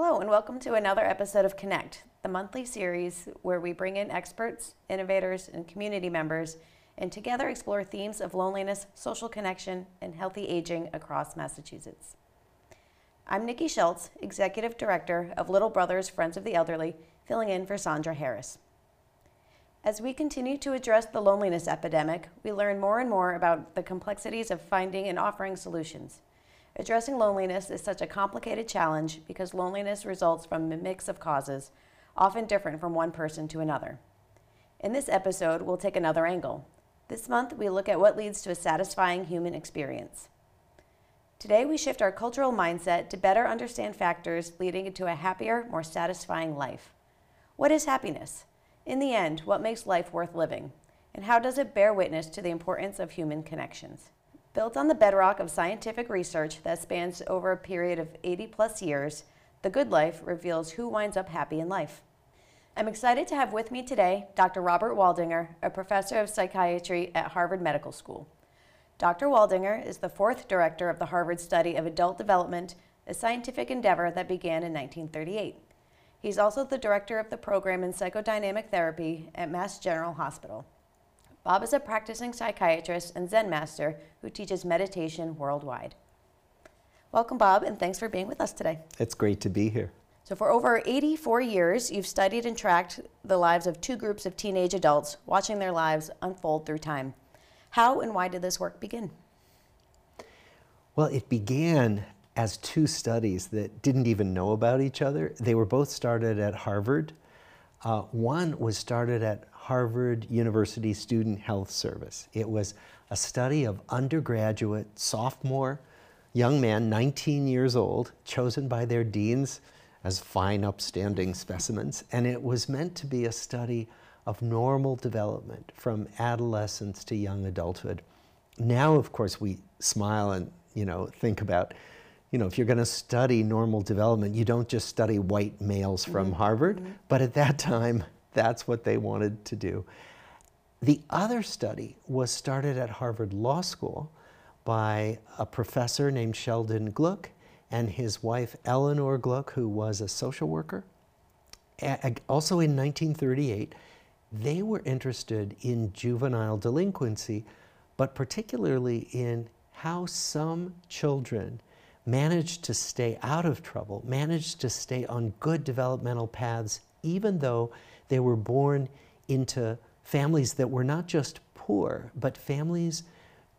Hello, and welcome to another episode of Connect, the monthly series where we bring in experts, innovators, and community members and together explore themes of loneliness, social connection, and healthy aging across Massachusetts. I'm Nikki Schultz, Executive Director of Little Brothers Friends of the Elderly, filling in for Sandra Harris. As we continue to address the loneliness epidemic, we learn more and more about the complexities of finding and offering solutions. Addressing loneliness is such a complicated challenge because loneliness results from a mix of causes, often different from one person to another. In this episode, we'll take another angle. This month, we look at what leads to a satisfying human experience. Today, we shift our cultural mindset to better understand factors leading to a happier, more satisfying life. What is happiness? In the end, what makes life worth living? And how does it bear witness to the importance of human connections? Built on the bedrock of scientific research that spans over a period of 80+ years, The Good Life reveals who winds up happy in life. I'm excited to have with me today Dr. Robert Waldinger, a professor of psychiatry at Harvard Medical School. Dr. Waldinger is the fourth director of the Harvard Study of Adult Development, a scientific endeavor that began in 1938. He's also the director of the program in psychodynamic therapy at Mass General Hospital. Bob is a practicing psychiatrist and Zen master who teaches meditation worldwide. Welcome, Bob, and thanks for being with us today. It's great to be here. So for over 84 years, you've studied and tracked the lives of two groups of teenage adults, watching their lives unfold through time. How and why did this work begin? Well, it began as two studies that didn't even know about each other. They were both started at Harvard. One was started at Harvard University Student Health Service. It was a study of undergraduate, sophomore young men, 19 years old, chosen by their deans as fine, upstanding specimens. And it was meant to be a study of normal development from adolescence to young adulthood. Now, of course, we smile and, think about, if you're going to study normal development, you don't just study white males from Harvard, but at that time, that's what they wanted to do. The other study was started at Harvard Law School by a professor named Sheldon Gluck and his wife Eleanor Gluck, who was a social worker. Also in 1938, they were interested in juvenile delinquency, but particularly in how some children managed to stay out of trouble, managed to stay on good developmental paths, even though they were born into families that were not just poor, but families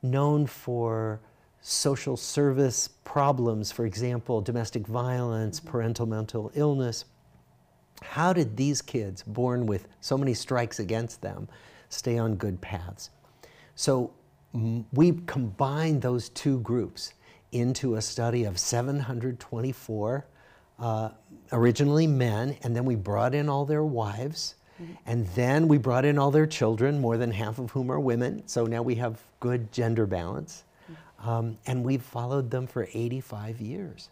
known for social service problems, for example, domestic violence, parental mental illness. How did these kids, born with so many strikes against them, stay on good paths? So we combined those two groups into a study of 724 originally men, and then we brought in all their wives, and then we brought in all their children, more than half of whom are women. So now we have good gender balance, and we've followed them for 85 years.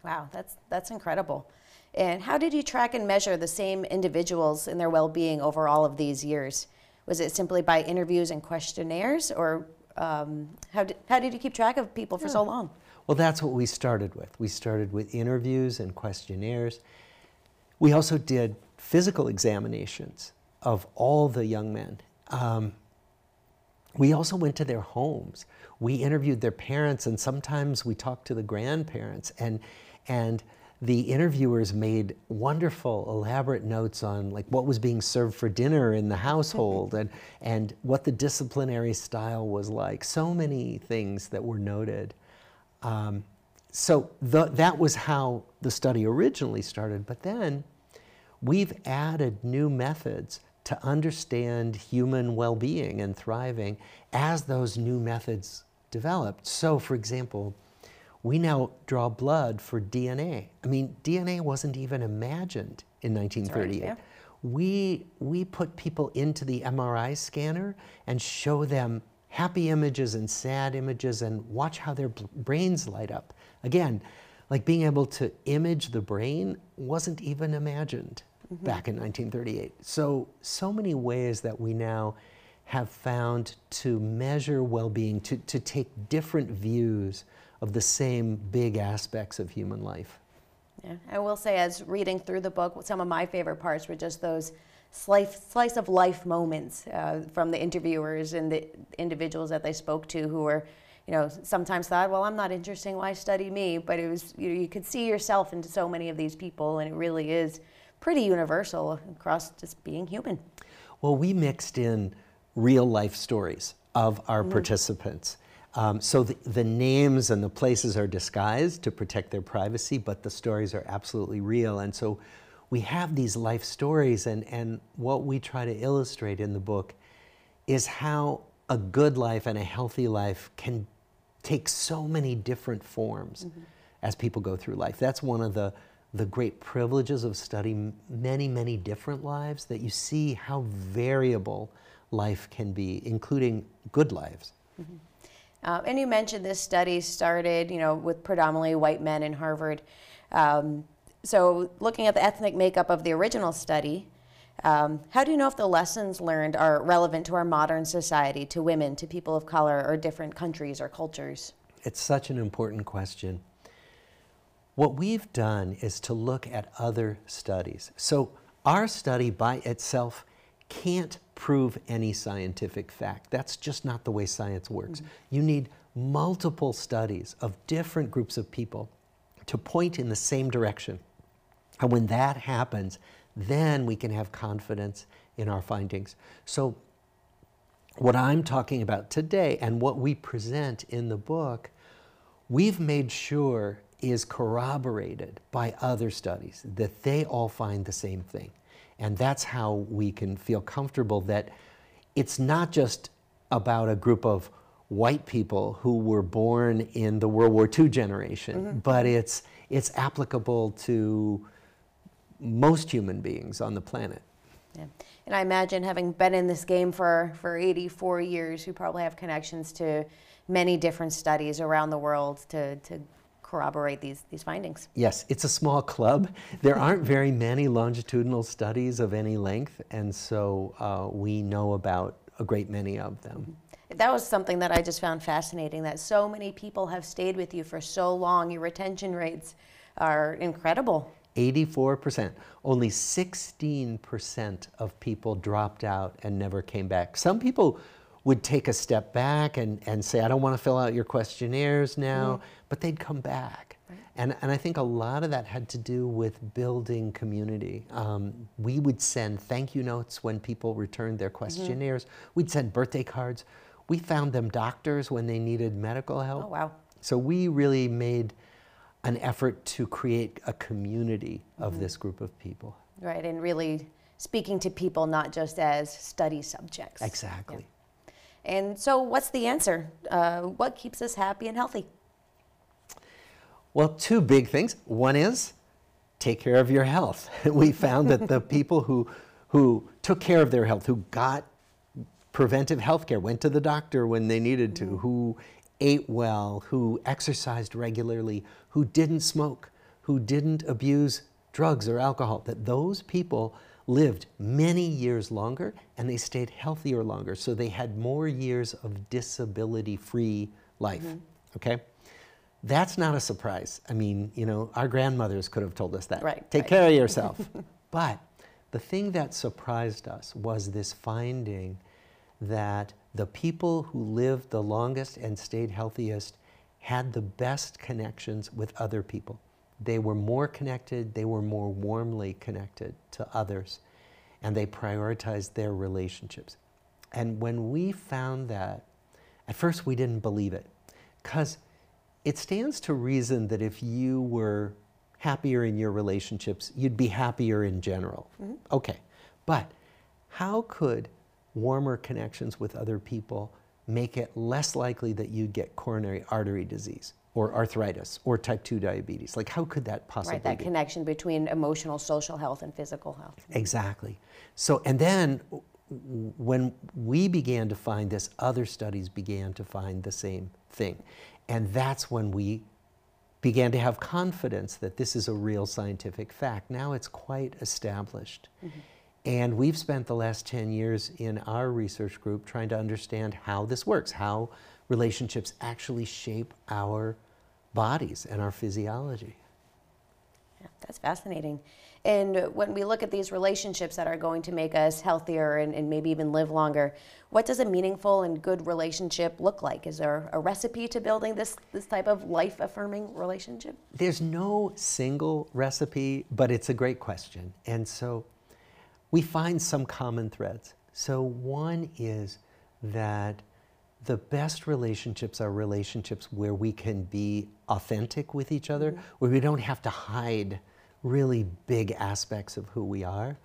Wow, that's incredible. And how did you track and measure the same individuals and their well-being over all of these years? Was it simply by interviews and questionnaires, or how did you keep track of people for so long? Well, that's what we started with. We started with interviews and questionnaires. We also did physical examinations of all the young men. We also went to their homes. We interviewed their parents, and sometimes we talked to the grandparents. And the interviewers made wonderful, elaborate notes on what was being served for dinner in the household and what the disciplinary style was like. So many things that were noted. That was how the study originally started, but then we've added new methods to understand human well-being and thriving as those new methods developed. So, for example, we now draw blood for DNA. I mean, DNA wasn't even imagined in 1938. Right, yeah. We put people into the MRI scanner and show them happy images and sad images and watch how their brains light up. Again, being able to image the brain wasn't even imagined back in 1938. So many ways that we now have found to measure well-being, to take different views of the same big aspects of human life. Yeah, I will say, as reading through the book, some of my favorite parts were just those slice of life moments from the interviewers and the individuals that they spoke to, who were, sometimes thought, well, I'm not interesting, why study me? But it was, you could see yourself into so many of these people, and it really is pretty universal across just being human. Well, we mixed in real life stories of our participants. So the names and the places are disguised to protect their privacy, but the stories are absolutely real. And so we have these life stories, and what we try to illustrate in the book is how a good life and a healthy life can take so many different forms as people go through life. That's one of the great privileges of studying many, many different lives, that you see how variable life can be, including good lives. And you mentioned this study started, with predominantly white men in Harvard. So looking at the ethnic makeup of the original study, how do you know if the lessons learned are relevant to our modern society, to women, to people of color, or different countries or cultures? It's such an important question. What we've done is to look at other studies. So our study by itself can't prove any scientific fact. That's just not the way science works. You need multiple studies of different groups of people to point in the same direction. And when that happens, then we can have confidence in our findings. So what I'm talking about today and what we present in the book, we've made sure is corroborated by other studies, that they all find the same thing. And that's how we can feel comfortable that it's not just about a group of white people who were born in the World War II generation, but it's applicable to most human beings on the planet. Yeah. And I imagine, having been in this game for 84 years, you probably have connections to many different studies around the world to corroborate these findings. Yes, it's a small club. There aren't very many longitudinal studies of any length, and so we know about a great many of them. That was something that I just found fascinating, that so many people have stayed with you for so long. Your retention rates are incredible. 84%. Only 16% of people dropped out and never came back. Some people would take a step back and say, I don't want to fill out your questionnaires now, but they'd come back. Right. And I think a lot of that had to do with building community. We would send thank you notes when people returned their questionnaires. We'd send birthday cards. We found them doctors when they needed medical help. Oh, wow. So we really made an effort to create a community of this group of people. Right, and really speaking to people not just as study subjects. Exactly. Yeah. And so what's the answer? What keeps us happy and healthy? Well, two big things. One is take care of your health. We found that the people who took care of their health, who got preventive health care, went to the doctor when they needed to, who ate well, who exercised regularly, who didn't smoke, who didn't abuse drugs or alcohol, that those people lived many years longer and they stayed healthier longer. So they had more years of disability-free life, okay? That's not a surprise. I mean, our grandmothers could have told us that. Right. Take care of yourself. But the thing that surprised us was this finding that the people who lived the longest and stayed healthiest had the best connections with other people. They were more connected, they were more warmly connected to others, and they prioritized their relationships. And when we found that, at first we didn't believe it, because it stands to reason that if you were happier in your relationships, you'd be happier in general. Okay, but how could warmer connections with other people make it less likely that you'd get coronary artery disease or arthritis or type 2 diabetes? Like, how could that possibly be? Right, that connection between emotional, social health and physical health. Exactly. So, and then when we began to find this, other studies began to find the same thing. And that's when we began to have confidence that this is a real scientific fact. Now it's quite established. And we've spent the last 10 years in our research group trying to understand how this works, how relationships actually shape our bodies and our physiology. Yeah, that's fascinating. And when we look at these relationships that are going to make us healthier and maybe even live longer, what does a meaningful and good relationship look like? Is there a recipe to building this type of life-affirming relationship? There's no single recipe, but it's a great question. And so we find some common threads. So one is that the best relationships are relationships where we can be authentic with each other, where we don't have to hide really big aspects of who we are.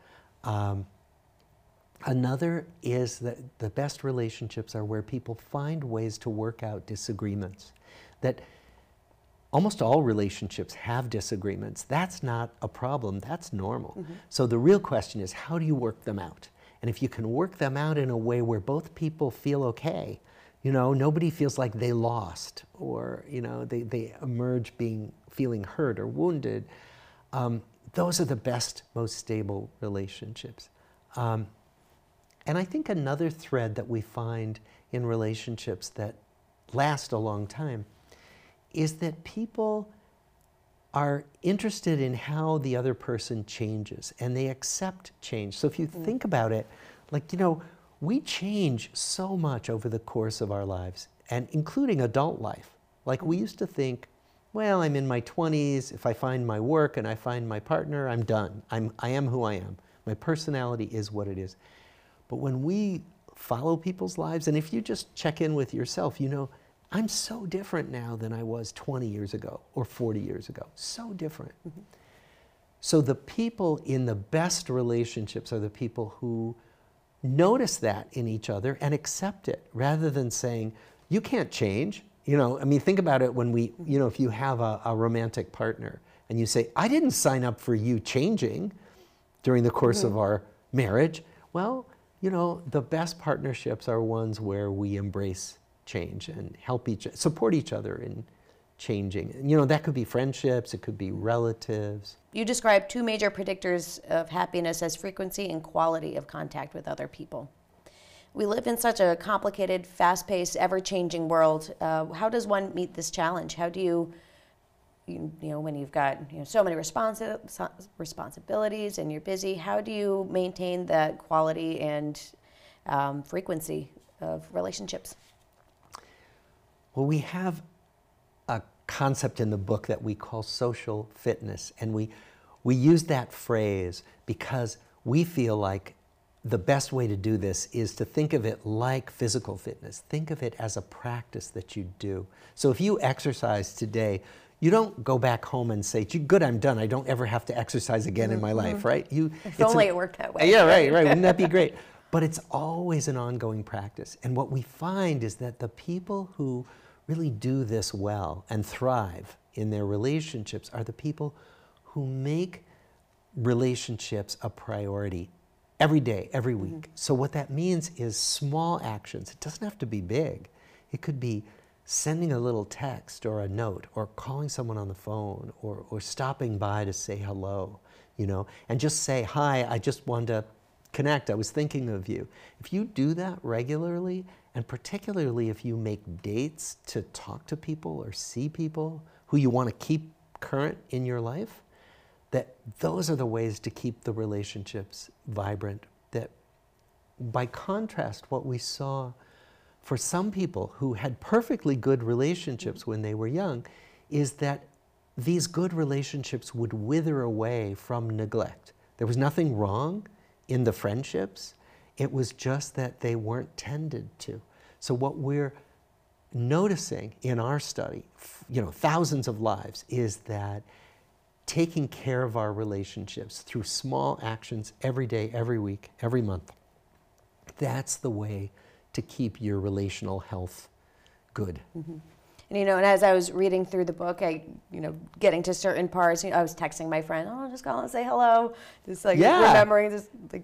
Another is that the best relationships are where people find ways to work out disagreements. That almost all relationships have disagreements. That's not a problem, that's normal. So the real question is, how do you work them out? And if you can work them out in a way where both people feel okay, you know, nobody feels like they lost, or, you know, they emerge feeling hurt or wounded, those are the best, most stable relationships. And I think another thread that we find in relationships that last a long time is that people are interested in how the other person changes, and they accept change. So if you think about it, like, you know, we change so much over the course of our lives, and including adult life. Like, we used to think, well, I'm in my 20s, if I find my work and I find my partner, I'm done. I am who I am. My personality is what it is. But when we follow people's lives, and if you just check in with yourself, you know, I'm so different now than I was 20 years ago or 40 years ago. So different. So the people in the best relationships are the people who notice that in each other and accept it, rather than saying, you can't change. You know, I mean, think about it when we, you know, if you have a romantic partner and you say, I didn't sign up for you changing during the course of our marriage. Well, you know, the best partnerships are ones where we embrace change and support each other in changing. You know, that could be friendships, it could be relatives. You describe two major predictors of happiness as frequency and quality of contact with other people. We live in such a complicated, fast-paced, ever-changing world. How does one meet this challenge? How do you know, when you've got so many responsibilities and you're busy, how do you maintain that quality and frequency of relationships? Well, we have a concept in the book that we call social fitness, and we use that phrase because we feel like the best way to do this is to think of it like physical fitness. Think of it as a practice that you do. So if you exercise today, you don't go back home and say, good, I'm done. I don't ever have to exercise again in my life, right? If only it worked that way. Yeah, right. Wouldn't that be great? But it's always an ongoing practice. And what we find is that the people who really do this well and thrive in their relationships are the people who make relationships a priority every day, every week. So what that means is small actions. It doesn't have to be big. It could be sending a little text or a note, or calling someone on the phone, or stopping by to say hello, you know, and just say, hi, I just wanted to connect. I was thinking of you. If you do that regularly, and particularly if you make dates to talk to people or see people who you want to keep current in your life, that those are the ways to keep the relationships vibrant. That, by contrast, what we saw for some people who had perfectly good relationships when they were young is that these good relationships would wither away from neglect. There was nothing wrong in the friendships. It was just that they weren't tended to. So what we're noticing in our study, you know, thousands of lives, is that taking care of our relationships through small actions every day, every week, every month, that's the way to keep your relational health good. And and as I was reading through the book, getting to certain parts, I was texting my friend, just call and say hello, just remembering, just like,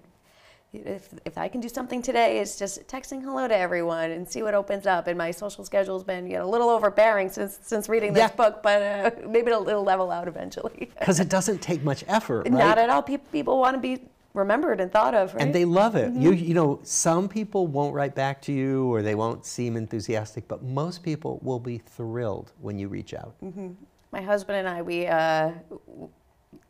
if I can do something today, it's just texting hello to everyone and see what opens up. And my social schedule's been a little overbearing since reading this book, but maybe it'll level out eventually. Because it doesn't take much effort, right? Not at all. People want to be remembered and thought of, right? And they love it. You know, some people won't write back to you, or they won't seem enthusiastic, but most people will be thrilled when you reach out. My husband and I,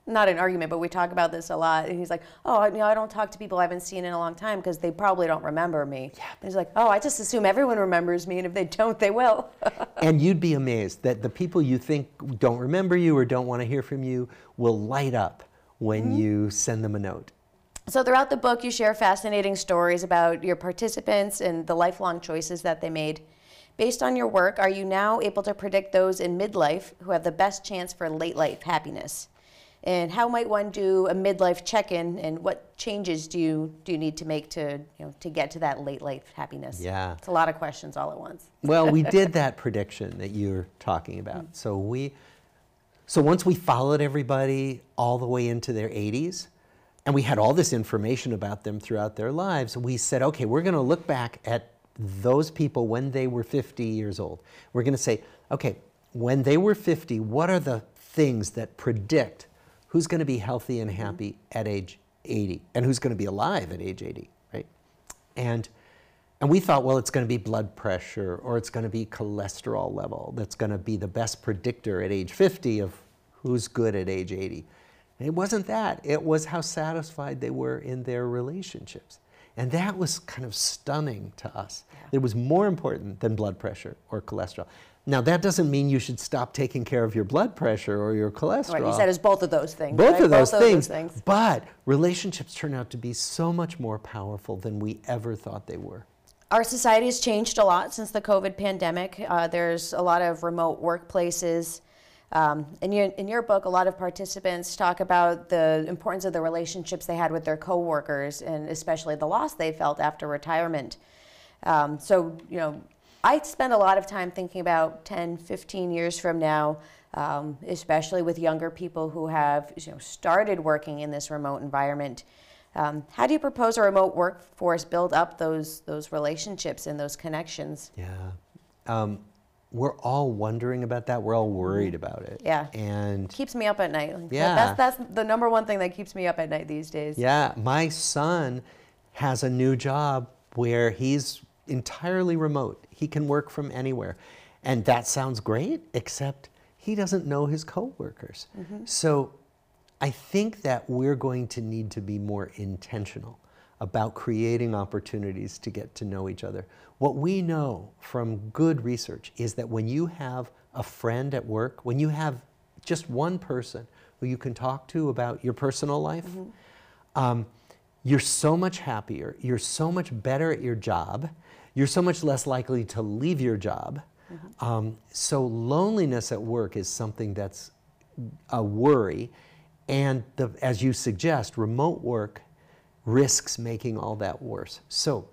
not an argument, but we talk about this a lot. And he's like, oh, I don't talk to people I haven't seen in a long time because they probably don't remember me. Yeah. And he's like, oh, I just assume everyone remembers me, and if they don't, they will. And you'd be amazed that the people you think don't remember you or don't want to hear from you will light up when you send them a note. So throughout the book, you share fascinating stories about your participants and the lifelong choices that they made. Based on your work, are you now able to predict those in midlife who have the best chance for late life happiness? And how might one do a midlife check-in, and what changes do you need to make to get to that late life happiness? Yeah. It's a lot of questions all at once. Well, we did that prediction that you're talking about. So once we followed everybody all the way into their 80s, and we had all this information about them throughout their lives, we said, okay, we're going to look back at those people when they were 50 years old. We're going to say, okay, when they were 50, what are the things that predict who's going to be healthy and happy at age 80, and who's going to be alive at age 80, right? And we thought, well, it's going to be blood pressure, or it's going to be cholesterol level. That's going to be the best predictor at age 50 of who's good at age 80. And it wasn't that. It was how satisfied they were in their relationships. And that was kind of stunning to us. Yeah. It was more important than blood pressure or cholesterol. Now, that doesn't mean you should stop taking care of your blood pressure or your cholesterol. Right, you said it's both of those things. Both right? of those things. But relationships turn out to be so much more powerful than we ever thought they were. Our society has changed a lot since the COVID pandemic. There's a lot of remote workplaces. In your book, a lot of participants talk about the importance of the relationships they had with their coworkers, and especially the loss they felt after retirement. I spend a lot of time thinking about 10, 15 years from now, especially with younger people who have started working in this remote environment. How do you propose a remote workforce build up those relationships and those connections? Yeah. We're all wondering about that. We're all worried about it. Yeah. And keeps me up at night. Yeah. That's the number one thing that keeps me up at night these days. Yeah. My son has a new job where he's entirely remote. He can work from anywhere. And that sounds great, except he doesn't know his coworkers. So I think that we're going to need to be more intentional about creating opportunities to get to know each other. What we know from good research is that when you have a friend at work, when you have just one person who you can talk to about your personal life, you're so much happier, you're so much better at your job, you're so much less likely to leave your job. So loneliness at work is something that's a worry, and as you suggest, remote work risks making all that worse. So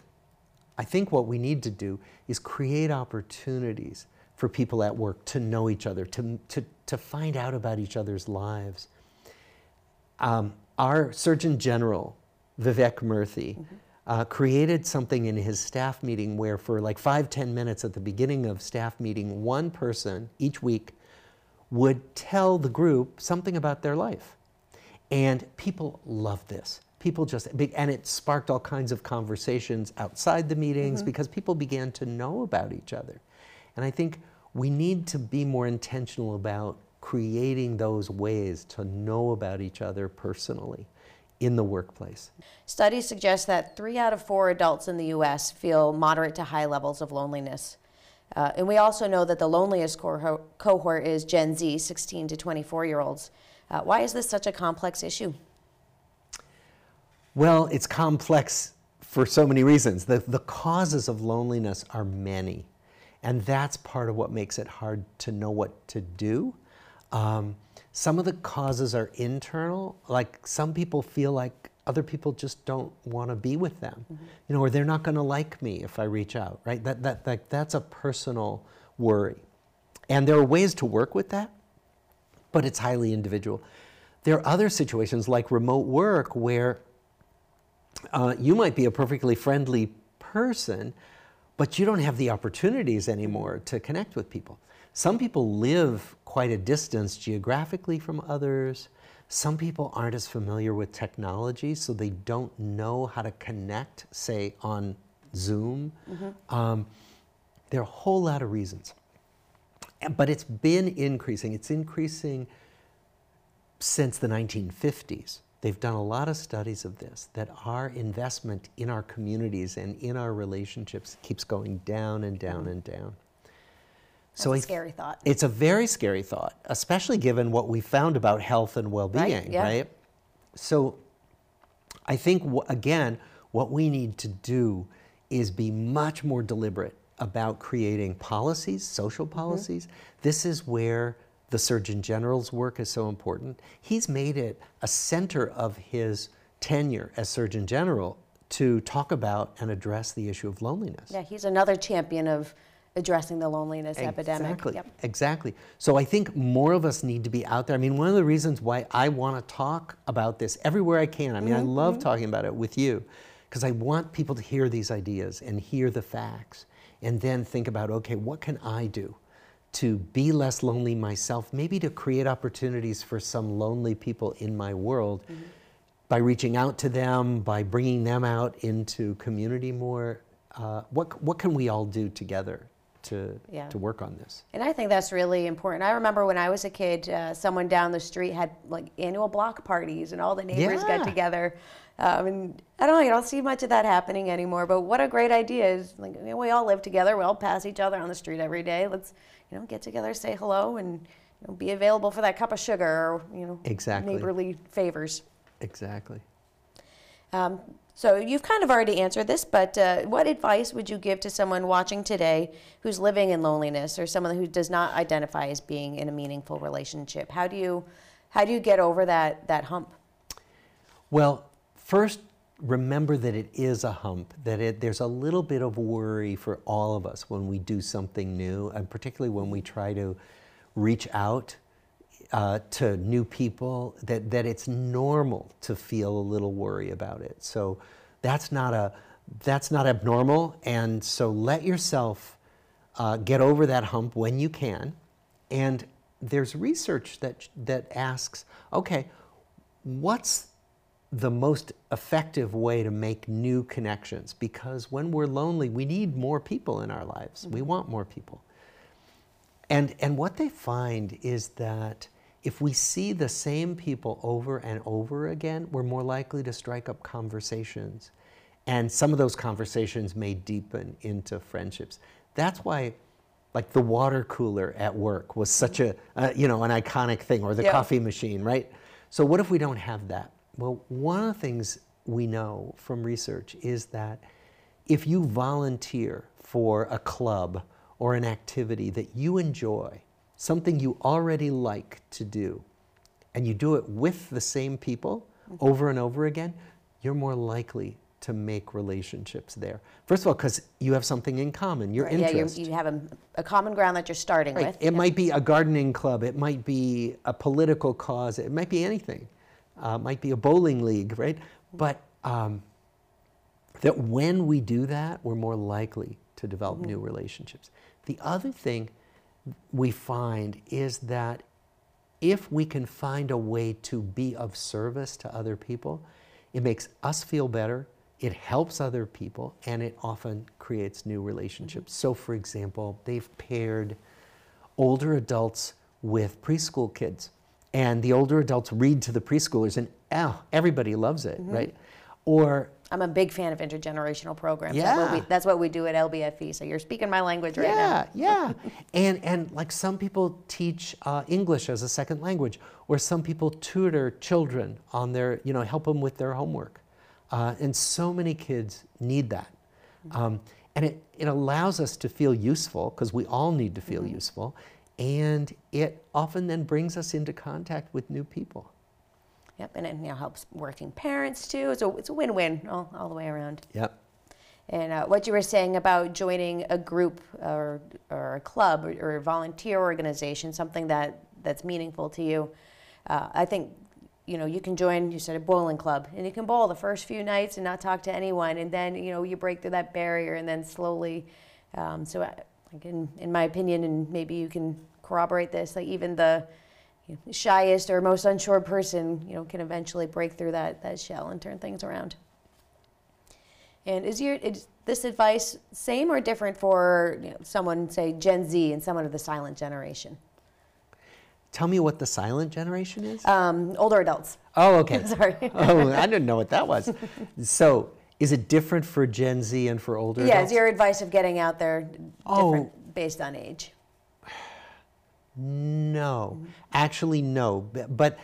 I think what we need to do is create opportunities for people at work to know each other, to find out about each other's lives. Our Surgeon General, Vivek Murthy, created something in his staff meeting where for like 5-10 minutes at the beginning of staff meeting, one person each week would tell the group something about their life. And people loved this. And it sparked all kinds of conversations outside the meetings because people began to know about each other. And I think we need to be more intentional about creating those ways to know about each other personally in the workplace. Studies suggest that 3 out of 4 adults in the U.S. feel moderate to high levels of loneliness. And we also know that the loneliest cohort is Gen Z, 16 to 24-year-olds. Why is this such a complex issue? Well, it's complex for so many reasons. The causes of loneliness are many, and that's part of what makes it hard to know what to do. Some of the causes are internal, like some people feel like other people just don't want to be with them, or they're not going to like me if I reach out, right? That's a personal worry. And there are ways to work with that, but it's highly individual. There are other situations like remote work where you might be a perfectly friendly person, but you don't have the opportunities anymore to connect with people. Some people live quite a distance geographically from others. Some people aren't as familiar with technology, so they don't know how to connect, say, on Zoom. There are a whole lot of reasons. But it's been increasing. It's increasing since the 1950s. They've done a lot of studies of this, that our investment in our communities and in our relationships keeps going down and down and down. That's a scary thought. It's a very scary thought, especially given what we found about health and well-being, right? So I think, again, what we need to do is be much more deliberate about creating policies, social policies. This is where the Surgeon General's work is so important. He's made it a center of his tenure as Surgeon General to talk about and address the issue of loneliness. Yeah, he's another champion of addressing the loneliness epidemic. Exactly. So I think more of us need to be out there. I mean, one of the reasons why I want to talk about this everywhere I can, I mean, I love talking about it with you, because I want people to hear these ideas and hear the facts, and then think about, okay, what can I do to be less lonely myself, maybe to create opportunities for some lonely people in my world by reaching out to them, by bringing them out into community more. What can we all do together to work on this? And I think that's really important. I remember when I was a kid, someone down the street had like annual block parties and all the neighbors got together. And I don't know, you don't see much of that happening anymore, but what a great idea is, like, you know, we all live together, we all pass each other on the street every day. Let's, you know, get together, say hello, and, you know, be available for that cup of sugar or, you know, neighborly favors. Exactly. So you've kind of already answered this, but what advice would you give to someone watching today who's living in loneliness, or someone who does not identify as being in a meaningful relationship? How do you get over that hump? Well, first, remember that it is a hump, that there's a little bit of worry for all of us when we do something new, and particularly when we try to reach out to new people, that it's normal to feel a little worry about it. So that's not abnormal, and so let yourself get over that hump when you can. And there's research that asks, okay, what's the most effective way to make new connections? Because when we're lonely, we need more people in our lives. We want more people. And what they find is that if we see the same people over and over again, we're more likely to strike up conversations. And some of those conversations may deepen into friendships. That's why, like, the water cooler at work was such an iconic thing, or the coffee machine, right? So what if we don't have that? Well, one of the things we know from research is that if you volunteer for a club or an activity that you enjoy, something you already like to do, and you do it with the same people over and over again, you're more likely to make relationships there. First of all, because you have something in common, your interest. Yeah, you have a common ground that you're starting with. It might be a gardening club, it might be a political cause, it might be anything. It might be a bowling league, right? But that when we do that, we're more likely to develop new relationships. The other thing we find is that if we can find a way to be of service to other people, it makes us feel better, it helps other people, and it often creates new relationships. So, for example, they've paired older adults with preschool kids, and the older adults read to the preschoolers, and everybody loves it, right? Or I'm a big fan of intergenerational programs. Yeah. That's what we do at LBFE. So you're speaking my language right now. Yeah. And like, some people teach English as a second language, or some people tutor children on their, help them with their homework. And so many kids need that. And it allows us to feel useful, because we all need to feel useful. And it often then brings us into contact with new people. Yep, and it helps working parents too. It's a win-win all the way around. Yep. And what you were saying about joining a group or a club or a volunteer organization, something that's meaningful to you, I think you can join. You said a bowling club, and you can bowl the first few nights and not talk to anyone, and then you break through that barrier, and then slowly. In my opinion, and maybe you can corroborate this, like even the shyest or most unsure person, can eventually break through that shell and turn things around. And is this advice same or different for someone, say Gen Z, and someone of the silent generation? Tell me what the silent generation is. Older adults. Oh, okay. Sorry. Oh, I didn't know what that was. So, is it different for Gen Z and for older Yeah, adults? is your advice of getting out there different based on age? No, actually no. But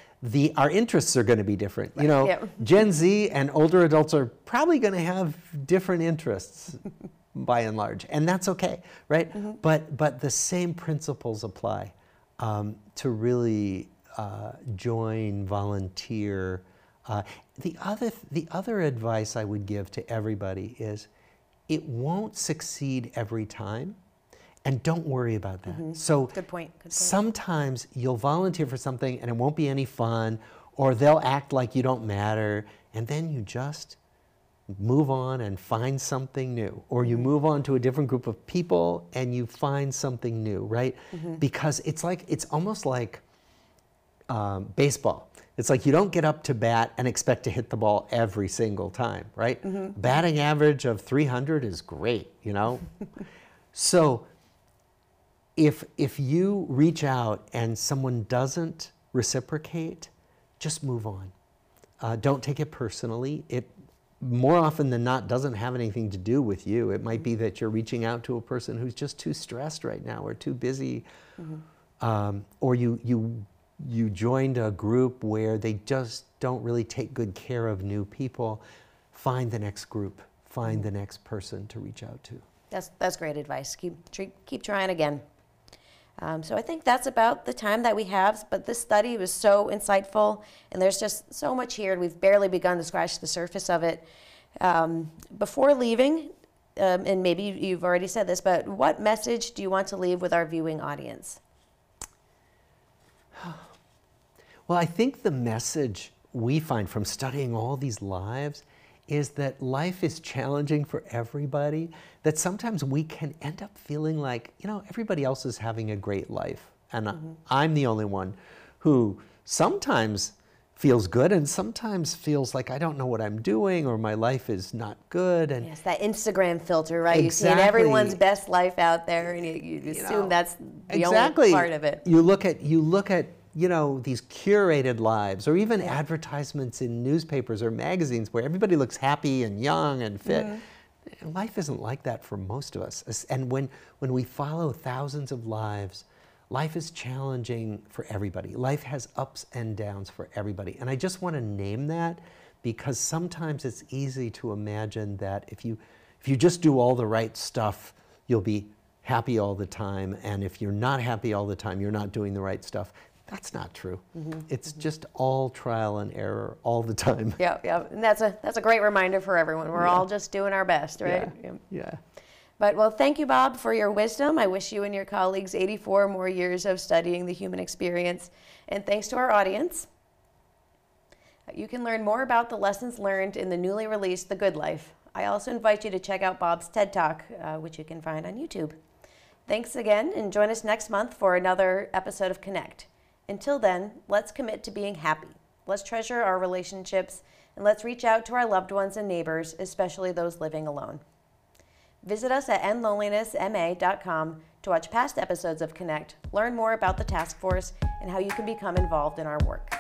our interests are going to be different. You know, Yeah. Gen Z and older adults are probably going to have different interests, by and large, and that's okay, right? But the same principles apply to really join, volunteer. The other advice I would give to everybody is, it won't succeed every time. And don't worry about that. So Good point. sometimes you'll volunteer for something and it won't be any fun, or they'll act like you don't matter, and then you just move on and find something new. Or you move on to a different group of people and you find something new, right? Because it's almost like baseball. It's like you don't get up to bat and expect to hit the ball every single time, right? Batting average of 300 is great, you know? So if you reach out and someone doesn't reciprocate, just move on. Don't take it personally. It more often than not doesn't have anything to do with you. It might be that you're reaching out to a person who's just too stressed right now, or too busy, or you joined a group where they just don't really take good care of new people. Find the next group. Find the next person to reach out to. That's great advice. Keep trying again. So I think that's about the time that we have, but this study was so insightful, and there's just so much here, and we've barely begun to scratch the surface of it. Before leaving, and maybe you've already said this, but what message do you want to leave with our viewing audience? Well, I think the message we find from studying all these lives is that life is challenging for everybody, that sometimes we can end up feeling like, everybody else is having a great life, and I'm the only one who sometimes feels good and sometimes feels like I don't know what I'm doing, or my life is not good. And yes, that Instagram filter, right? Exactly. You see everyone's best life out there, and you assume that's the only part of it. You look at these curated lives, or even advertisements in newspapers or magazines where everybody looks happy and young and fit. Life isn't like that for most of us. And when we follow thousands of lives, life is challenging for everybody. Life has ups and downs for everybody. And I just want to name that, because sometimes it's easy to imagine that if you just do all the right stuff, you'll be happy all the time. And if you're not happy all the time, you're not doing the right stuff. That's not true. It's just all trial and error all the time. Yeah, and that's a great reminder for everyone. We're all just doing our best, right? Yeah. But, well, thank you, Bob, for your wisdom. I wish you and your colleagues 84 more years of studying the human experience. And thanks to our audience. You can learn more about the lessons learned in the newly released The Good Life. I also invite you to check out Bob's TED Talk, which you can find on YouTube. Thanks again, and join us next month for another episode of Connect. Until then, let's commit to being happy. Let's treasure our relationships, and let's reach out to our loved ones and neighbors, especially those living alone. Visit us at endlonelinessma.com to watch past episodes of Connect, learn more about the task force, and how you can become involved in our work.